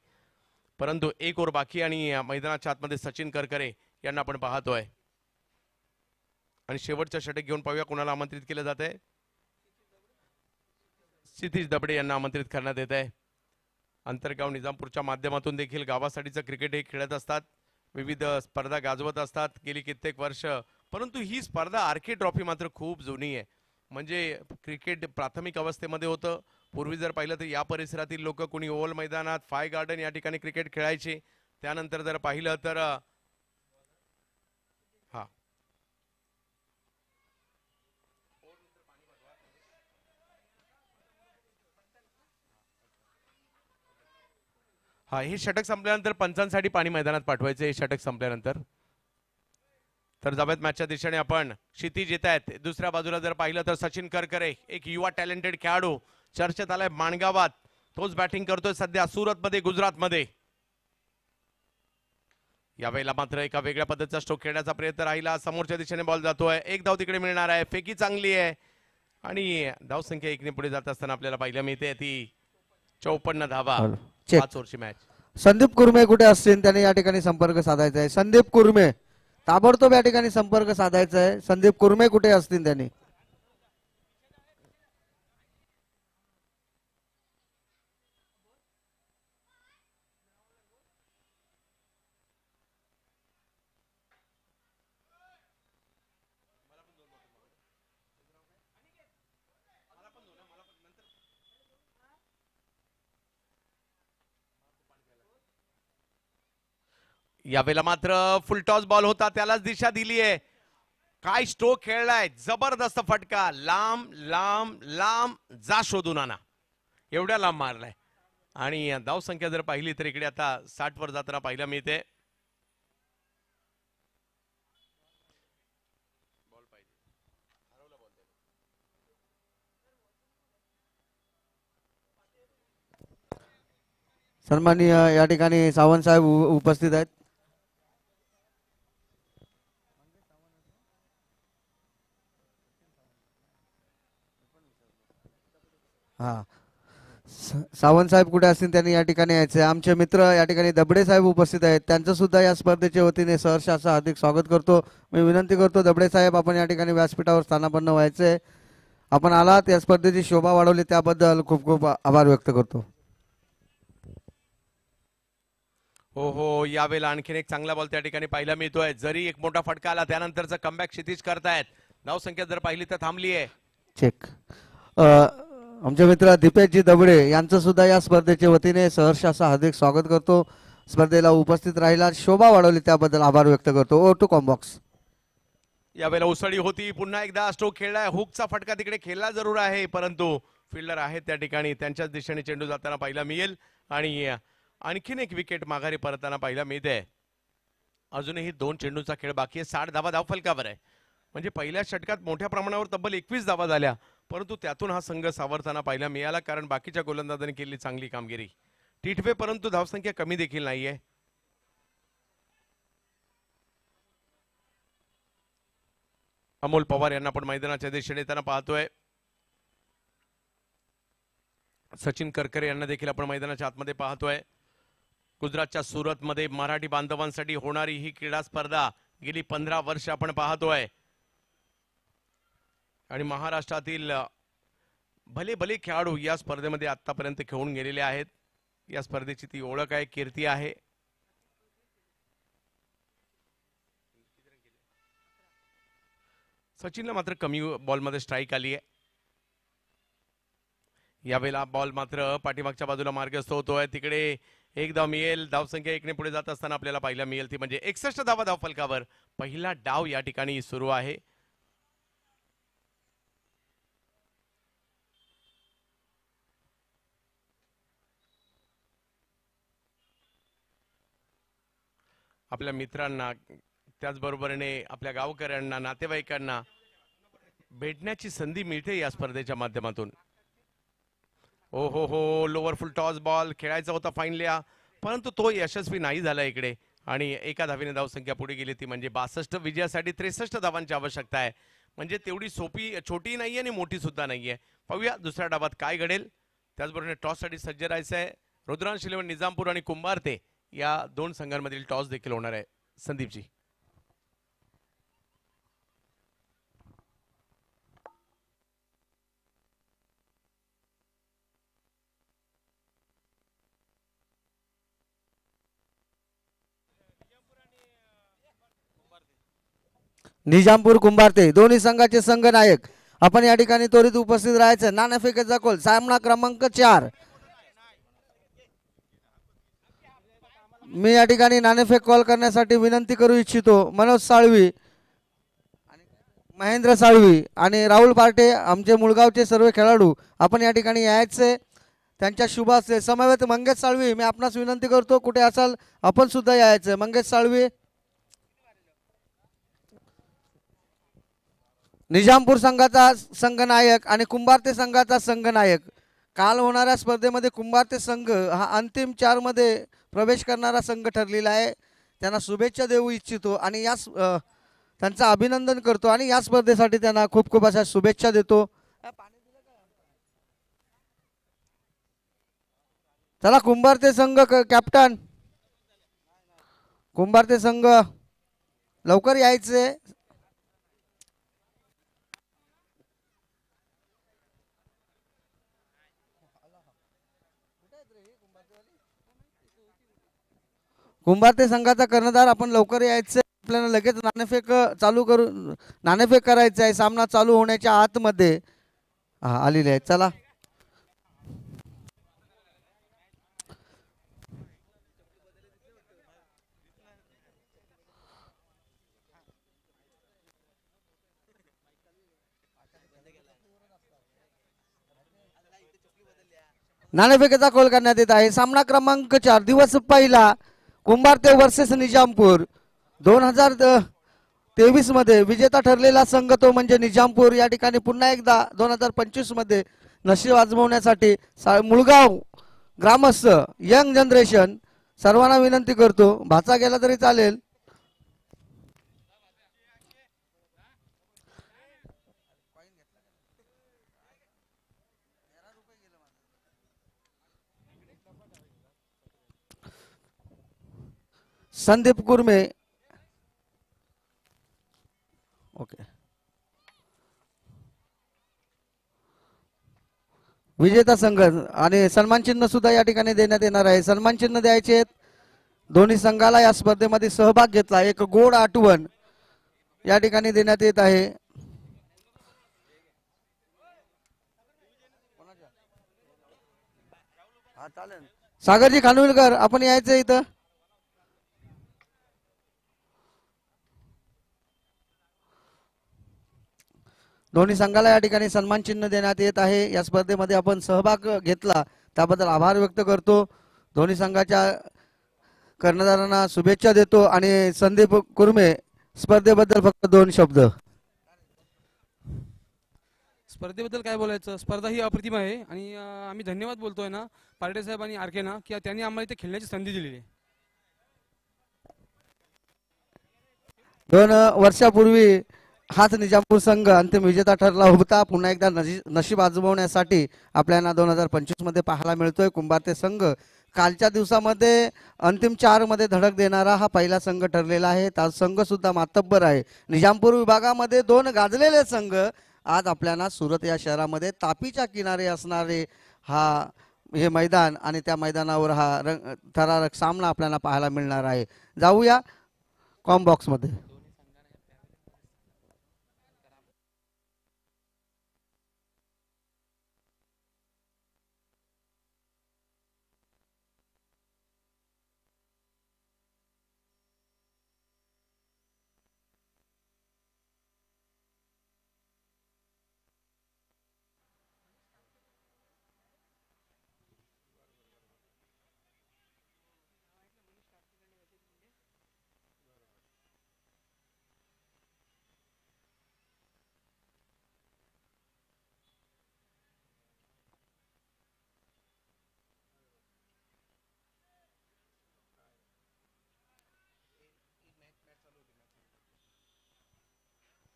S1: परंतु एक ओव्हर बाकी आणि मैदानाच्या आतमध्ये सचिन करकरे यांना आपण पाहतोय आणि शेवटचं षटक घेऊन पाहूया कोणाला आमंत्रित केलं जात आहे. क्षितिज दबडे यांना आमंत्रित करण्यात येत आहे. अंतरगाव निजामपूरच्या माध्यमातून देखील गावासाठीचं क्रिकेट हे खेळत असतात, विविध स्पर्धा गाजवत असतात गेली कित्येक वर्ष. परंतु ही स्पर्धा आरके ट्रॉफी मात्र खूप जुनी आहे. म्हणजे क्रिकेट प्राथमिक अवस्थेमध्ये होतं. पूर्वी जर पाहिलं तर या परिसरातील लोक कोणी ओव्हल मैदानात, फाय गार्डन या ठिकाणी क्रिकेट खेळायचे. त्यानंतर जर पाहिलं तर हा हे षटक संपल्यानंतर पंचांसाठी पाणी मैदानात पाठवायचं. हे षटक संपल्यानंतर तर जाऊयात मॅचच्या दिशेने आपण. क्षितिज येत आहेत. दुसऱ्या बाजूला जर पाहिलं तर सचिन करकरे, एक युवा टॅलेंटेड खेळाडू, चर्चेत आलाय माणगावात. तोच बॅटिंग करतोय सध्या सुरतमध्ये, गुजरातमध्ये. यावेळेला मात्र एका वेगळ्या पद्धतीचा स्ट्रोक खेळण्याचा प्रयत्न राहिला. समोरच्या दिशेने बॉल जातोय. एक धाव तिकडे मिळणार आहे. फेकी चांगली आहे आणि धाव संख्या 1 ने पुढे जात असताना आपल्याला पाहायला मिळते ती 54 धावा. 5 ओव्हरची मॅच.
S2: संदीप कुर्मे कुठे असतील त्यांनी या ठिकाणी संपर्क साधायचा आहे. संदीप कुर्मे ताबडतोब या ठिकाणी संपर्क साधायचा आहे. संदीप कुर्मे कुठे असतील त्यांनी.
S1: यावेळेला मात्र फुलटॉस बॉल होता, त्यालाच दिशा दिली आहे. काय स्ट्रोक खेळलाय, जबरदस्त फटका. लांब लांब लांब जा शोधून आणा, एवढ्या लांब मारलाय. आणि धाव संख्या जर पाहिली तर इकडे आता 60 वर जाताना पाहायला मिळते.
S2: सन्माननीय या ठिकाणी सावंत साहेब उपस्थित आहेत. हा, सावंत साहेब कुठे असतील त्यांनी या ठिकाणी यायचे. आमचे मित्र या ठिकाणी दबडे साहेब उपस्थित आहेत, त्यांचं सुद्धा या स्पर्धेच्या वतीने सहर्ष असं हार्दिक स्वागत करतो. मी विनंती करतो दबडे साहेब आपण या ठिकाणी व्यासपीठावर स्थानापन्न व्हायचे. आपण आलात, या स्पर्धेची शोभा वाढवली त्याबद्दल खूप खूप आभार व्यक्त करतो.
S1: हो हो, यावेळेला आणखीन एक चांगला बॉल त्या ठिकाणी पाहायला मिळतोय. जरी एक मोठा फटका आला त्यानंतरचा कमबॅक क्षितिज करतायत. धाव संख्या जर पाहिली तर थांबली आहे.
S2: चेक. आमचे मित्र दीपेशजी दबडे यांचं सुद्धा या स्पर्धेच्या वतीने सहर्ष असं हार्दिक स्वागत करतो. स्पर्धेला उपस्थित राहिला, शोभा वाढवली त्याबद्दल आभार व्यक्त करतो. Over to combox.
S1: यावेळेला उसळी होती, पुन्हा एकदा स्ट्रोक खेळलाय. हुकचा फटका तिकडे खेळला जरूर आहे, परंतु फिल्डर आहेत त्या ठिकाणी, त्यांच्याच दिशेने चेंडू जाताना पाहायला मिळेल. आणि आणखीन एक विकेट माघारी परताना पाहायला मिळते. अजूनही 2 चेंडूचा खेळ बाकी आहे. 60 धावा धावफलकावर आहे. म्हणजे पहिल्या षटकात मोठ्या प्रमाणावर तब्बल 21 धावा झाल्या, परंतु त्यातून हा संघ सावरताना पाहायला मिळाला, कारण बाकीच्या गोलंदाजांनी केली चांगली कामगिरी. टिटवे, परंतु धावसंख्या कमी देखील नाहीये. अमोल पवार यांना पण मैदानाच्या दिशेने येताना पाहतोय. सचिन करकरे यांना देखील आपण मैदानाच्या आतमध्ये पाहतोय. गुजरातच्या सुरतमध्ये मराठी बांधवांसाठी होणारी ही क्रीडा स्पर्धा गेली 15 वर्ष आपण पाहतोय. आणि महाराष्ट्रातील भले भले खेळाडू या स्पर्धेमध्ये आतापर्यंत खेळून गेलेले आहेत. या स्पर्धेची ती ओळख आहे, कीर्ती आहे. सचिनला मात्र कमी बॉलमध्ये स्ट्राईक आली आहे. यावेळेला बॉल मात्र पाठीमागच्या बाजूला मार्गस्थ होतोय. तिकडे एक धाव मिळेल. धावसंख्या 1 ने पुढे जात असताना आपल्याला पाहायला मिळेल ती म्हणजे 61 धावा धावफलकावर. पहिला डाव या ठिकाणी सुरू आहे. आपल्या मित्रांना, त्याचबरोबरीने आपल्या गावकऱ्यांना, नातेवाईकांना भेटण्याची संधी मिळते या स्पर्धेच्या माध्यमातून. ओ हो हो, लोअर फुल टॉस बॉल खेळायचा होता फाईनल्या, परंतु तो यशस्वी नाही झाला इकडे. आणि एका धावेने धावसंख्या पुढे गेली ती म्हणजे 62. विजयासाठी 63 धावांची आवश्यकता आहे. म्हणजे तेवढी सोपी, छोटी नाहीये आणि मोठी सुद्धा नाहीये. पाहूया दुसऱ्या डावात काय घडेल. त्याचबरोबर टॉससाठी सज्ज राहायचं आहे. रुद्रांश इलेव्हन निजामपूर आणि कुंभारते या दोन संघांमधील टॉस देखील होणार आहे. संदीपजी.
S2: निजामपूर कुंभारते दोन्ही संघाचे संघ नायक आपण या ठिकाणी त्वरित उपस्थित राहायचं. नाणेफेकीचा कॉल सामना क्रमांक 4. मी या ठिकाणी नाणेफेक कॉल करण्यासाठी विनंती करू इच्छितो. मनोज साळवी, महेंद्र साळवी आणि राहुल पार्टे आमचे मुळगावचे सर्व खेळाडू आपण या ठिकाणी यायचे. त्यांच्या शुभ असते. समवेत मंगेश साळवी, मी आपणास विनंती करतो कुठे असाल आपण सुद्धा यायचं. मंगेश साळवी. निजामपूर संघाचा संघनायक आणि कुंभारते संघाचा संघनायक. काल होणाऱ्या स्पर्धेमध्ये कुंभारते संघ हा अंतिम 4 मध्ये प्रवेश करणारा संघ ठरलेला आहे. त्यांना शुभेच्छा देऊ इच्छितो आणि या त्यांचं अभिनंदन करतो आणि या स्पर्धेसाठी त्यांना खूप खूप अशा शुभेच्छा देतो. चला कुंभारते संघ कॅप्टन, कुंभारते संघ लवकर यायचे. कुंभारते संघाचा कर्णधार आपण लवकर यायचं. आपल्याला लगेच नाणेफेक चालू करू, नाणेफेक करायचं आहे. सामना चालू होण्याच्या आतमध्ये आलेले आहेत. चला नाणेफेकीचा कॉल करण्यात येत आहे. सामना क्रमांक 4 दिवस पहिला कुंभारते वर्सेस निजामपूर. 2023 मध्ये विजेता ठरलेला संघ तो म्हणजे निजामपूर. या ठिकाणी पुन्हा एकदा 2025 मध्ये नशीब आजमावण्यासाठी मुळगाव ग्रामस्थ यंग जनरेशन सर्वांना विनंती करतो. भाचा गेला तरी चालेल. संदीप कुर्मे. ओके. विजेता संघ आणि सन्मान चिन्ह सुद्धा या ठिकाणी देण्यात येणार आहे. सन्मान चिन्ह द्यायचे आहेत. दोन्ही संघाला या स्पर्धेमध्ये सहभाग घेतला एक गोड आठवण या ठिकाणी देण्यात येत आहे. सागरजी खानविलकर आपण यायचं इथं. दोन्ही संघाला या ठिकाणी सन्मान चिन्ह देण्यात येत आहे. या स्पर्धेमध्ये आपण सहभाग घेतला त्याबद्दल आभार व्यक्त करतो. दोन्ही संघाच्या कर्णधारांना शुभेच्छा देतो आणि संदीप कुर्मे स्पर्धेबद्दल फक्त 2 शब्द.
S3: स्पर्धेबद्दल काय बोलायचं. स्पर्धा ही अप्रतिम आहे आणि आम्ही धन्यवाद बोलतोय ना पार्टे साहेब आणि आर के ना की त्यांनी आम्हाला इथे खेळण्याची संधी दिलेली आहे.
S2: 2 वर्षापूर्वी हाच निजामपूर संघ अंतिम विजेता ठरला होता. पुन्हा एकदा नशीब आजमावण्यासाठी आपल्याला 2025 मध्ये पाहायला मिळतोय. कुंभारते संघ कालच्या दिवसामध्ये अंतिम 4 मध्ये धडक देणारा हा पहिला संघ ठरलेला आहे. हा संघ सुद्धा मातब्बर आहे. निजामपूर विभागामध्ये 2 गाजलेले संघ आज आपल्याला सुरत या शहरामध्ये तापीच्या किनारे असणारे हे मैदान आणि त्या मैदानावर हा थरारक सामना आपल्याला पाहायला मिळणार आहे. जाऊया कॉम बॉक्स मध्ये.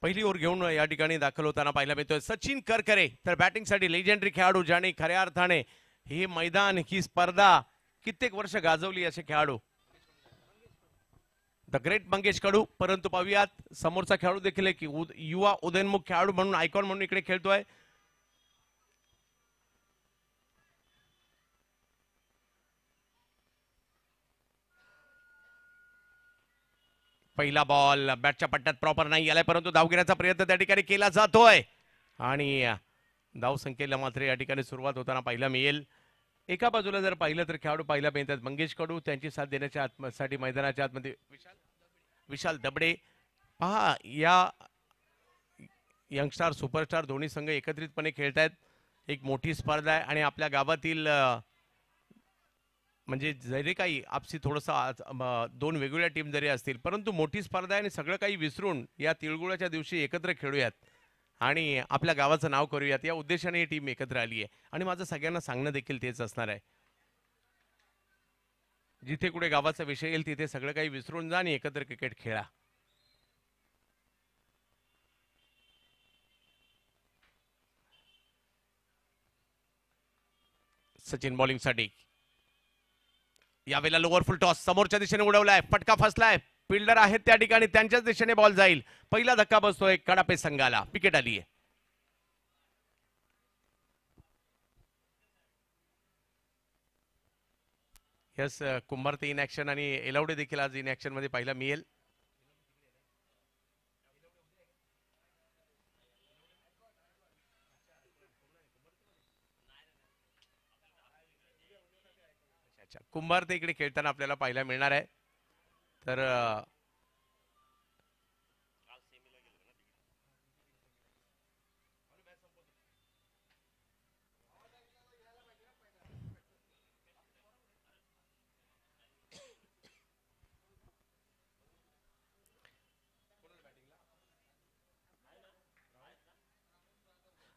S1: पहिली ओव्हर घेऊन या ठिकाणी दाखल होताना पाहायला मिळतोय सचिन करकरे. तर बॅटिंगसाठी लेजेंडरी खेळाडू ज्याने खऱ्या अर्थाने हे मैदान ही स्पर्धा कित्येक वर्ष गाजवली असे खेळाडू द ग्रेट मंगेश कडू. परंतु पाहूयात समोरचा खेळाडू देखील एक युवा उदयनमुख खेळाडू म्हणून आयकॉन म्हणून इकडे खेळतोय. पहिला बॉल बॅटच्या पट्ट्यात प्रॉपर नाही आलाय, परंतु धावगिरीचा प्रयत्न त्या ठिकाणी केला जातोय आणि धाव संख्येला मात्र या ठिकाणी सुरुवात होताना पाहायला मिळेल. एका बाजूला जर पाहिलं तर खेळाडू पाहायला मिळतात मंगेश कडू, त्यांची साथ देण्याच्या साठी मैदानाच्या आतमध्ये विशाल दबडे. पहा या यंगस्टार सुपरस्टार दोन्ही संघ एकत्रितपणे खेळतायत. एक मोठी स्पर्धा आहे आणि आपल्या गावातील म्हणजे जरी काही आपसी थोडंसं दोन वेगवेगळ्या टीम जरी असतील, परंतु मोठी स्पर्धा आहे आणि सगळं काही विसरून या तिळगुळाच्या दिवशी एकत्र खेळूयात आणि आपल्या गावाचं नाव करूयात या उद्देशाने ही टीम एकत्र आली आहे. आणि माझं सगळ्यांना सांगणं देखील तेच असणार आहे, जिथे कुठे गावाचा विषय येईल तिथे सगळं काही विसरून जा आणि एकत्र क्रिकेट खेळा. सचिन बॉलिंगसाठी यावेळेला लोअर फुल टॉस समोरच्या दिशेने उडवलाय, फटका फसलाय, फिल्डर आहेत त्या ठिकाणी, त्यांच्याच दिशेने बॉल जाईल. पहिला धक्का बसतोय कडापे संघाला, विकेट आली आहे. यस कुंभार ते इन ऍक्शन आणि एलावडे देखील आज इन ऍक्शन मध्ये पाहायला मिळेल. कुंभार ते इकडे खेळताना आपल्याला पाहायला मिळणार आहे. तर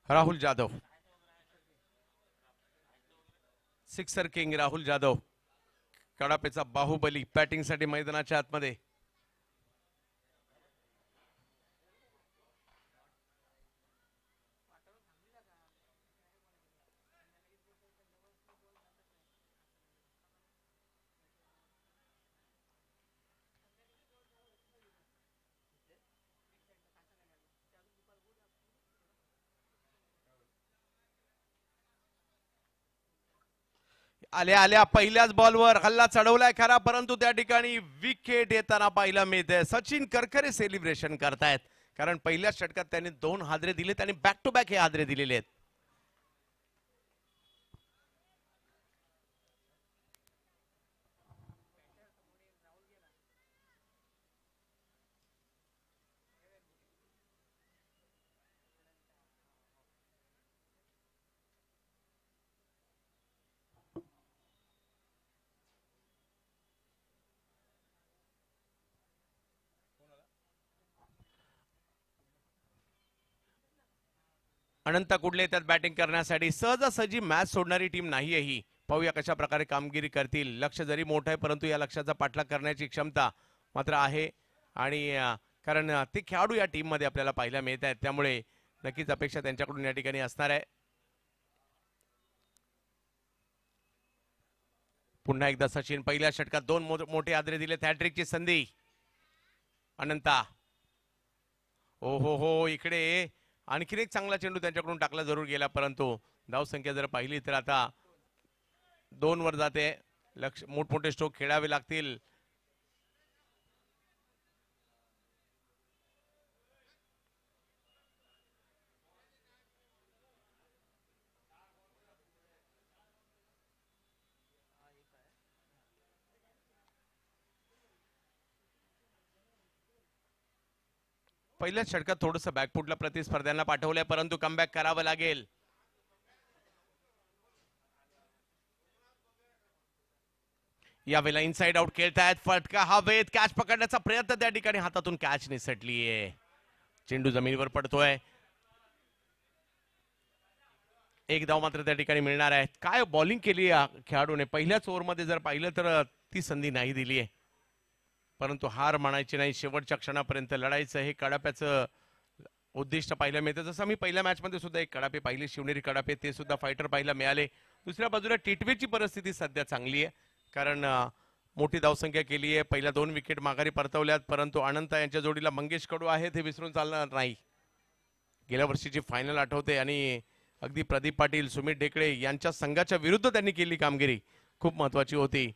S1: राहुल जाधव, सिक्सर किंग राहुल जाधव, कडापेचा बाहुबली बॅटिंग साठी मैदानाच्या आतमध्ये. आल्या आल्या पहिल्याच बॉलवर हल्ला चढवलाय खरा, परंतु त्या ठिकाणी विकेट येताना पाहायला मिळते. सचिन करकरे सेलिब्रेशन करतायत, कारण पहिल्याच षटकात त्यांनी 2 हादरे दिलेत आणि बॅक टू बॅक हे हादरे दिलेले आहेत. अनंत कुडले येतात बॅटिंग करण्यासाठी. सहजासहजी मॅच सोडणारी टीम नाही आहे ही. पाहूया कशा प्रकारे कामगिरी करतील. लक्ष जरी मोठं आहे, परंतु या लक्ष्याचा पाठलाग करण्याची क्षमता मात्र आहे. आणि कारण ते खेळाडू या टीम मध्ये आपल्याला पाहायला मिळत आहेत, त्यामुळे नक्कीच अपेक्षा त्यांच्याकडून या ठिकाणी असणार आहे. पुन्हा एकदा सचिन पहिल्या षटकात 2 मोठे हादरे दिले. हॅट्रिकची संधी अनंता. ओ हो इकडे आणखीन एक चांगला चेंडू त्यांच्याकडून टाकला जरूर गेला, परंतु धाव संख्या जर पाहिली तर आता 2 वर जाते. लक्ष मोठमोठे स्ट्रोक खेळावे लागतील. पहिल्याच षटकात थोडंसं बॅकफुटला प्रतिस्पर्ध्यांना पाठवलंय, परंतु कमबॅक करावं लागेल. यावेळेला इनसाइड आउट खेळतायत. फटका हवेत, कॅच पकडण्याचा प्रयत्न, त्या ठिकाणी हातातून कॅच निसटलीये. चेंडू जमिनीवर पडतोय. एक धाव मात्र त्या ठिकाणी मिळणार आहे. काय बॉलिंग केली या खेळाडूने. पहिल्याच ओव्हरमध्ये जर पाहिलं तर ती संधी नाही दिली आहे, परंतु हार मानायची नाही. शेवटच्या क्षणापर्यंत लढायचं हे कडाप्याचं उद्दिष्ट पाहायला मिळतं. जसं मी पहिल्या मॅच मध्ये सुद्धा एक कडापे पाहिले, शिवनेरी कडापे, ते सुद्धा फायटर पाहायला मिळाले. दुसऱ्या बाजूला टिटवेची परिस्थिती सध्या चांगली आहे, कारण मोठी धावसंख्या केली आहे. पहिल्या 2 विकेट माघारी परतवल्यात, परंतु अनंत यांच्या जोडीला मंगेश कडू आहेत हे विसरून चालणार नाही. गेल्या वर्षीची फायनल आठवते आणि अगदी प्रदीप पाटील, सुमित ढेकळे यांच्या संघाच्या विरुद्ध त्यांनी केली कामगिरी खूप महत्वाची होती.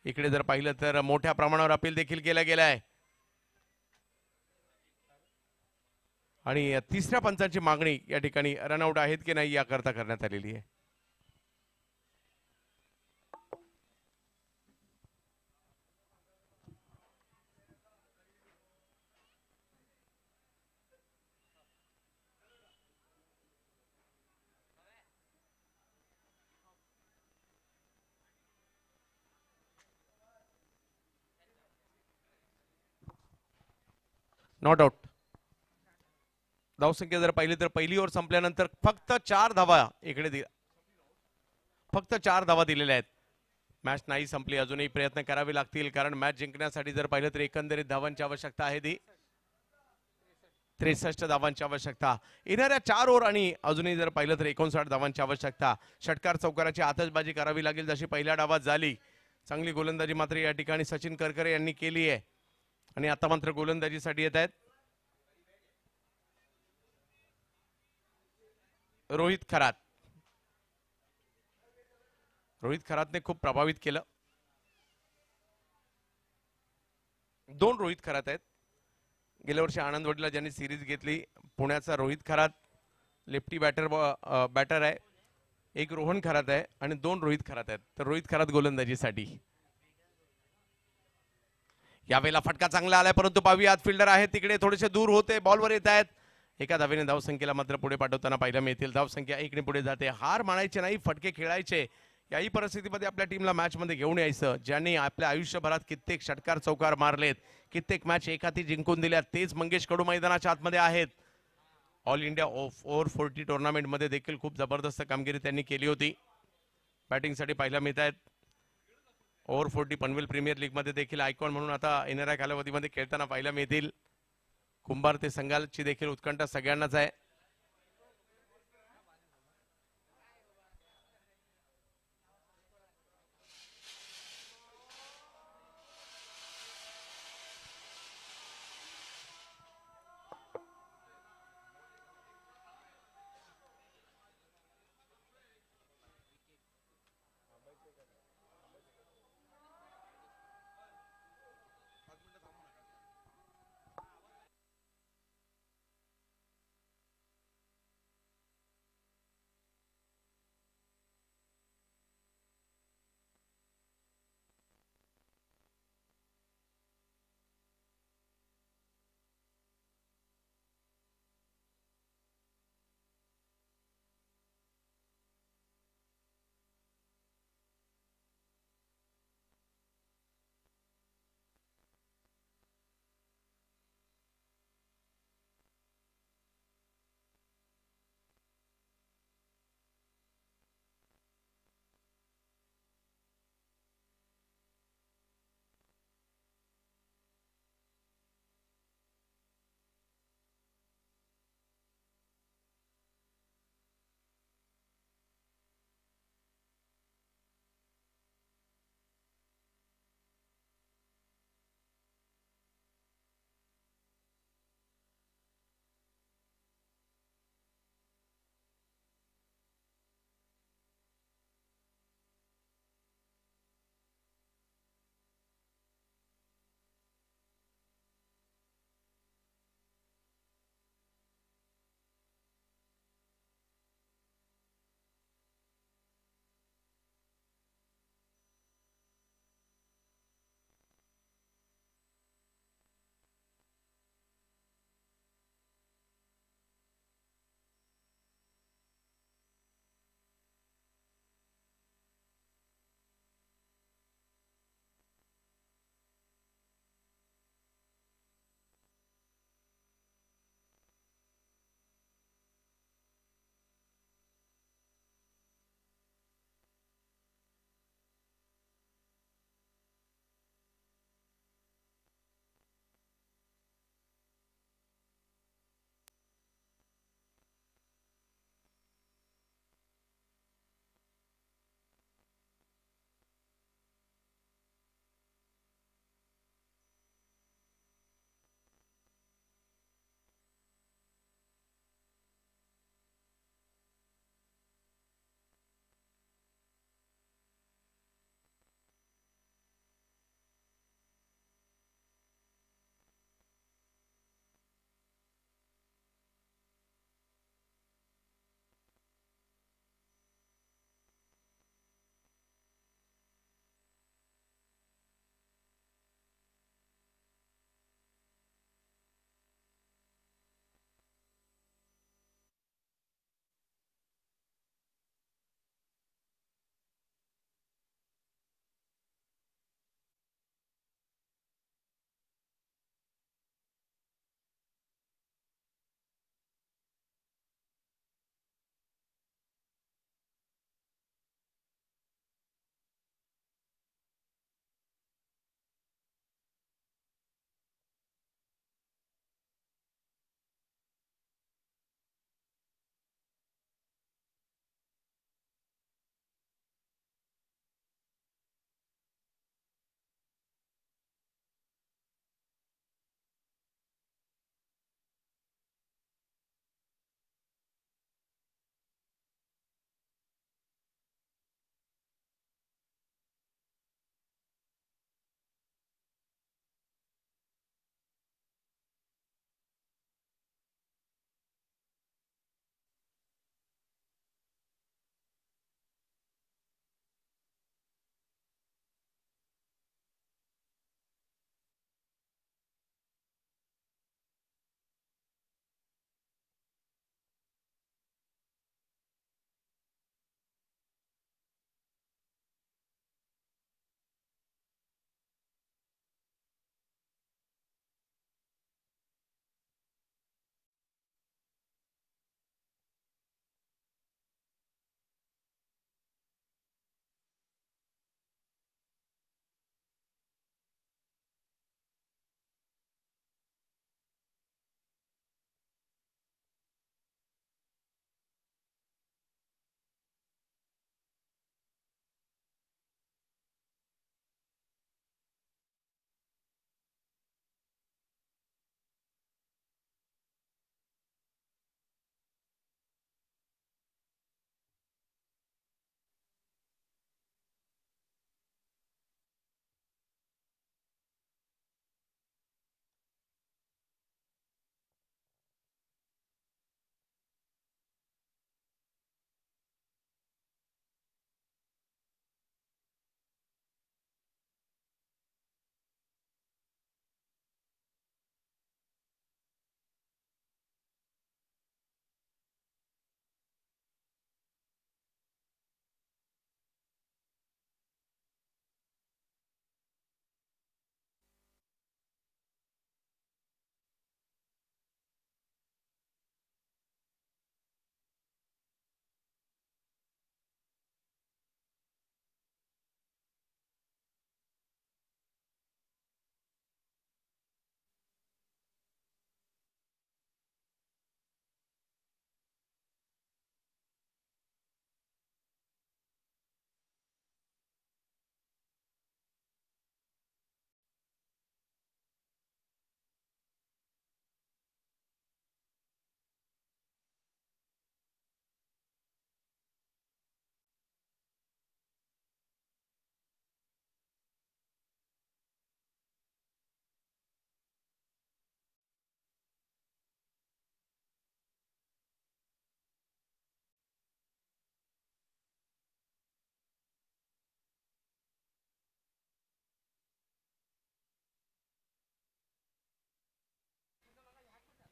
S1: इकडे जर पाहिलं तर मोठ्या प्रमाणावर अपील देखील केला गेला आहे आणि तिसऱ्या पंचांची मागणी या ठिकाणी रनआउट आहेत की नाही याकरता करण्यात आलेली आहे. Not out. धावसंख्या जर पाहिली तर पहिली ओव्हर संपल्यानंतर फक्त 4 धावा फक्त 4 धावा दिलेल्या आहेत. मॅच नाही संपली, अजूनही प्रयत्न करावे लागतील कारण मॅच जिंकण्यासाठी जर पाहिलं तर एकंदरीत धावांची आवश्यकता आहे ती 63 धावांची आवश्यकता. येणाऱ्या 4 ओव्हर आणि अजूनही जर पाहिलं तर 59 धावांची आवश्यकता. षटकार चौकाराची आतषबाजी करावी लागेल जशी पहिल्या डावात झाली. चांगली गोलंदाजी मात्र या ठिकाणी सचिन करकरे यांनी केली आहे आणि आता मात्र गोलंदाजीसाठी येत आहेत रोहित खरात. रोहित खरातने खूप प्रभावित केलं. 2 रोहित खरात आहेत. गेल्या वर्षी आनंदवाडीला ज्यांनी सिरीज घेतली पुण्याचा रोहित खरात लेफ्टी बॅटर आहे. 1 रोहन खरात आहे आणि 2 रोहित खरात आहेत. तर रोहित खरात गोलंदाजीसाठी. यावेळेला फटका चांगला आलाय परंतु 22 आत फिल्डर आहेत तिकडे थोडेसे दूर होते, बॉलवर येत आहेत. एका धावेने धावसंख्येला मात्र पुढे पाठवताना पाहायला मिळतील. धावसंख्या 1 ने पुढे जाते. हार मानायचे नाही, फटके खेळायचे. याही परिस्थितीमध्ये आपल्या टीमला मॅच मध्ये घेऊन यायचं. ज्यांनी आपल्या आयुष्यभरात कित्येक षटकार चौकार मारलेत, कित्येक मॅच एकाती जिंकून दिल्यात तेच मंगेश कडू मैदानाच्या आतमध्ये आहेत. ऑल इंडिया ओव्हर 40 टुर्नामेंट मध्ये देखील खूप जबरदस्त कामगिरी त्यांनी केली होती. बॅटिंगसाठी पाहायला मिळत आहेत. ओव्हर 40 पनवेल प्रीमियर लीग मध्ये देखील आयकॉन म्हणून आता येणाऱ्या कालावधीमध्ये खेळताना पाहायला मिळतील. कुंभार ते संघाची देखील उत्कंठा सगळ्यांनाच आहे.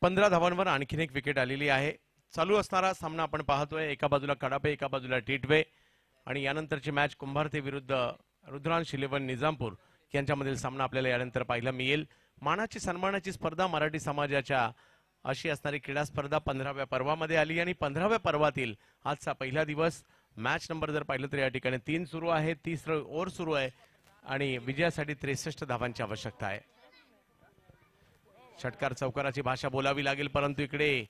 S1: 15 धावांवर आणखीन एक विकेट आलेली आहे. चालू असणारा सामना आपण पाहतोय. एका बाजूला कडापे, एका बाजूला टिटवे आणि यानंतरची मॅच कुंभारते विरुद्ध रुद्रांश इलेव्हन निजामपूर यांच्यामधील सामना आपल्याला यानंतर पाहायला मिळेल. मानाची सन्मानाची स्पर्धा मराठी समाजाच्या अशी असणारी क्रीडा स्पर्धा 15व्या पर्वामध्ये आली आणि 15व्या पर्वातील आजचा पहिला दिवस. मॅच नंबर जर पाहिलं तर या ठिकाणी 3 सुरू आहे, 30 ओव्हर सुरू आहे आणि विजयासाठी 63 धावांची आवश्यकता आहे. षटकार चौकाराची भाषा बोलावी लागेल, परंतु इकडे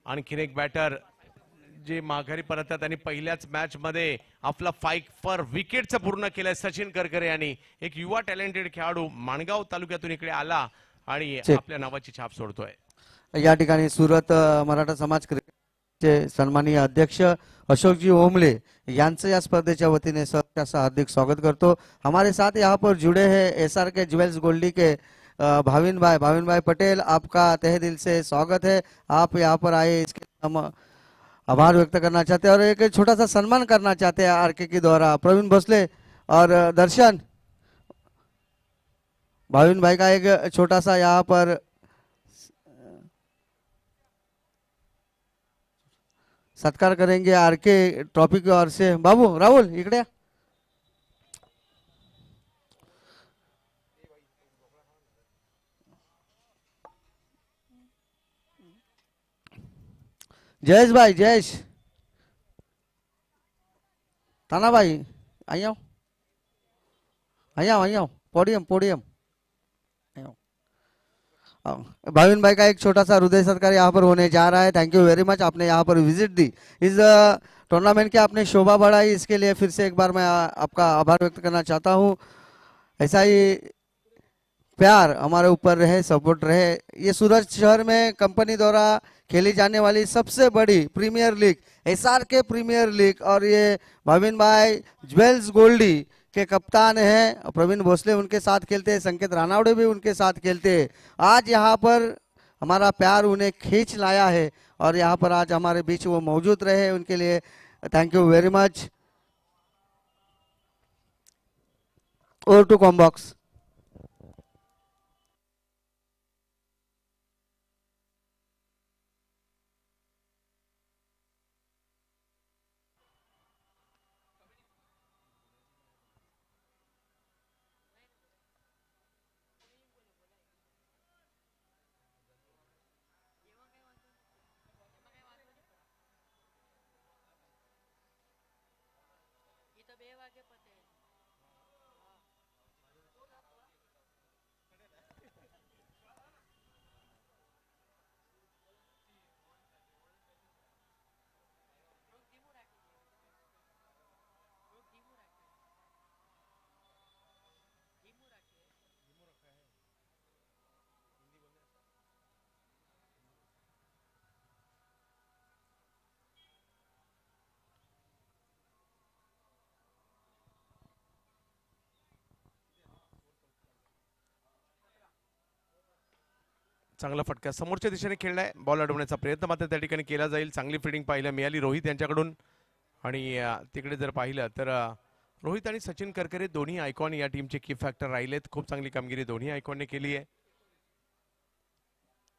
S1: आणखीन एक बॅटर जे माघारी परततात आणि पहिल्याच मॅच मध्ये आपला फाईट फॉर विकेटचं पूर्ण केलंय सचिन करकरे यांनी. एक युवा टॅलेंटेड खेळाडू माणगाव तालुक्यातून इकडे आला आणि आपल्या नावाची छाप सोडतोय.
S2: या ठिकाणी सुरत मराठा समाज क्रिकेटचे सन्माननीय अध्यक्ष अशोकजी ओमले यांचं या स्पर्धेच्या वतीने असं हार्दिक स्वागत करतो. हमारे साथ यहाँ पर जुड़े हैं SRK ज्वेल्स गोल्डी के भाविन भाई पटेल, आपका तहे दिल से स्वागत है. आप यहाँ पर आए इसके हम आभार व्यक्त करना चाहते हैं और एक छोटा सा सम्मान करना चाहते हैं RK के द्वारा. प्रवीण भोसले और दर्शन, भाविन भाई का एक छोटा सा यहाँ पर सत्कार करेंगे RK ट्रॉफी की ओर से. बाबू राहुल इकडे या. जयेश भाई, जयेश ताना भाई आई आओ, पोडियम भाविन भाई का एक छोटा सा हृदय सत्कार यहाँ पर होने जा रहा है. थैंक यू वेरी मच, आपने यहाँ पर विजिट दी, इस टूर्नामेंट की आपने शोभा बढ़ाई, इसके लिए फिर से एक बार मैं आपका आभार व्यक्त करना चाहता हूँ. ऐसा ही प्यार हमारे ऊपर रहे, सपोर्ट रहे. ये सूरत शहर में कंपनी द्वारा खेली जाने वाली सबसे बड़ी premier league SRK premier league और ये भाविन भाई ज्वेल्स गोल्डी के कप्तान हैं. प्रवीण भोसले उनके साथ खेलते हैं, संकेत रानावड़े भी उनके साथ खेलते हैं. आज यहाँ पर हमारा प्यार उन्हें खींच लाया है और यहाँ पर आज हमारे बीच वो मौजूद रहे, उनके लिए thank you very much. Over to combox.
S1: चांगला फटका समोरच्या दिशेने खेळलाय. बॉल अडवण्याचा प्रयत्न मात्र त्या ठिकाणी केला जाईल. चांगली फिल्डिंग पाहायला मिळाली रोहित यांच्याकडून आणि तिकडे जर पाहिलं तर रोहित आणि सचिन करकरे दोन्ही आयकॉन या टीमचे की फॅक्टर राहिलेत. खूप चांगली कामगिरी दोन्ही आयकॉनने केली आहे.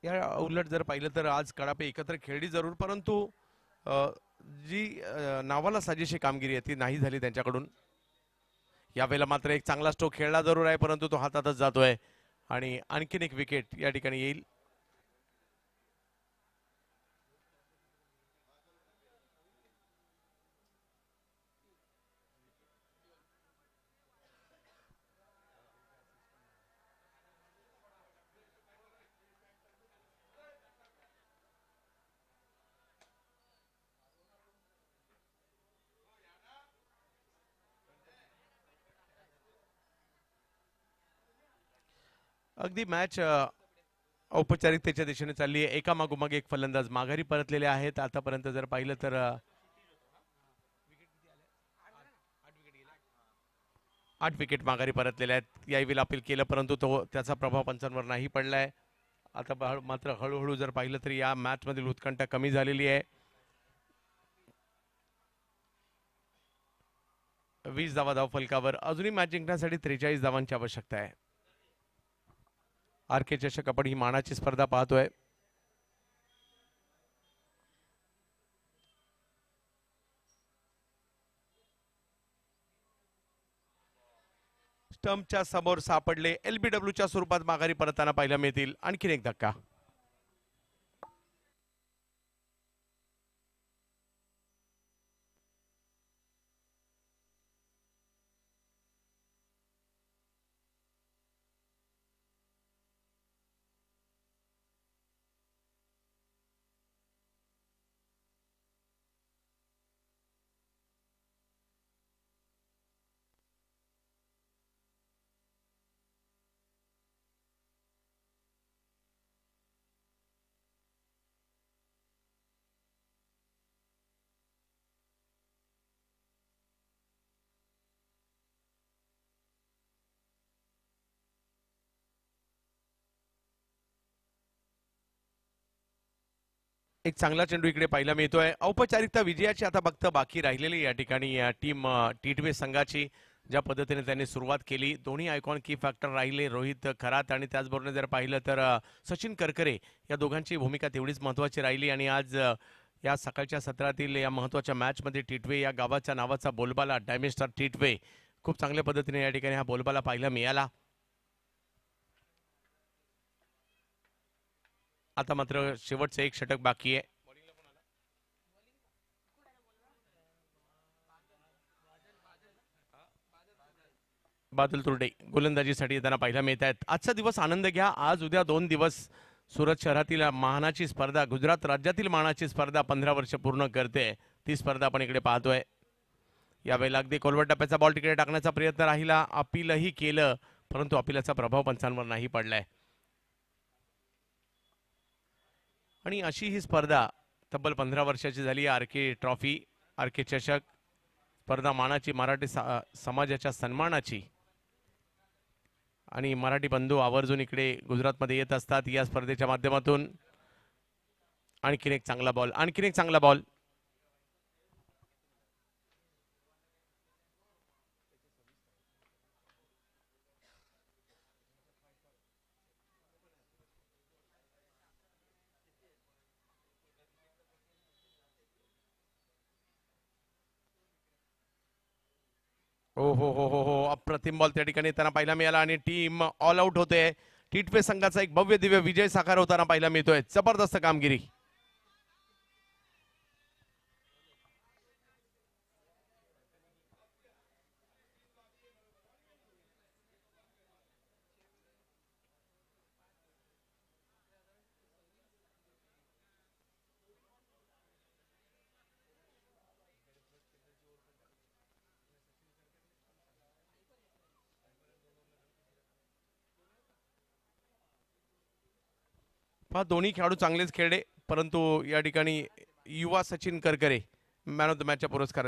S1: या उलट जर पाहिलं तर आज कडापे एकत्र खेळली जरूर, परंतु जी नावाला साजेशी कामगिरी आहे ती नाही झाली त्यांच्याकडून. यावेळेला मात्र एक चांगला स्ट्रोक खेळला जरूर आहे, परंतु तो हातातच जातोय आणि आणखीन एक विकेट या ठिकाणी येईल. अगदी मॅच औपचारिकतेच्या दिशेने चालली आहे. एका मागोमाग एक फलंदाज माघारी परतलेले आहेत. आतापर्यंत जर पाहिलं तर 8 विकेट माघारी परतलेले आहेत. यावेळी अपील केलं परंतु तो त्याचा प्रभाव पंचांवर नाही पडलाय. आता मात्र हळूहळू जर पाहिलं तर या मॅच मधील उत्कंठा कमी झालेली आहे. 20 धावा धाव फलकावर. अजूनही मॅच जिंकण्यासाठी 43 धावांची आवश्यकता आहे. RK चषक आपण ही मानाची स्पर्धा पाहतोय. स्टंपच्या समोर सापडले. LBWच्या स्वरूपात माघारी परतताना पाहायला मिळतील. आणखीन एक धक्का. एक चांगला चेंडू इकडे पाहायला मिळतोय. औपचारिकता विजयाची आता फक्त बाकी राहिलेली या ठिकाणी या टीम टी20 संघाची. ज्या पद्धतीने त्यांनी सुरुवात केली, दोन्ही आयकॉन की फॅक्टर राहिले, रोहित खरात आणि त्याचबरोबर जर पाहिलं तर सचिन करकरे, या दोघांची भूमिका तेवढीच महत्त्वाची राहिली. आणि आज या सकाळच्या सत्रातील या महत्त्वाच्या मॅचमध्ये टिटवे या गावाच्या नावाचा बोलबाला डायमंड स्टार टिटवे खूप चांगल्या पद्धतीने या ठिकाणी हा बोलबाला पाहायला मिळाला. आता मात्र शेवटचं एक षटक बाकी आहे. बादल तुर्डे गोलंदाजीसाठी त्यांना पाहायला मिळत आहेत. आजचा दिवस आनंद घ्या. आज उद्या 2 दिवस सुरत शहरातील मानाची स्पर्धा, गुजरात राज्यातील मानाची स्पर्धा 15 वर्ष पूर्ण करते. ती स्पर्धा आपण इकडे पाहतोय. यावेळेला अगदी कोलवट टप्प्याचा बॉल तिकडे टाकण्याचा प्रयत्न राहिला. अपीलही केलं, परंतु अपिलाचा प्रभाव पंचांवर नाही पडलाय. आणि अशी ही स्पर्धा तब्बल 15 वर्षाची झाली. RK ट्रॉफी, RK चषक स्पर्धा मानाची, मराठी समाजाच्या सन्मानाची. आणि मराठी बंधू आवर्जून इकडे गुजरातमध्ये येत असतात या स्पर्धेच्या माध्यमातून. आणखीन एक चांगला बॉल, आणखीन एक चांगला बॉल. हो, अप्रतिम बॉल त्या ठिकाणी त्यांना पाहायला मिळाला आणि टीम ऑल आउट होते. टिटवे संघाचा एक भव्य दिव्य विजय साकार होताना पाहायला मिळतोय. जबरदस्त कामगिरी. पहा, दोन्ही खेळाडू चांगलेच खेळले, परंतु या ठिकाणी युवा Sachin Karkare man of the मॅचच्या पुरस्काराची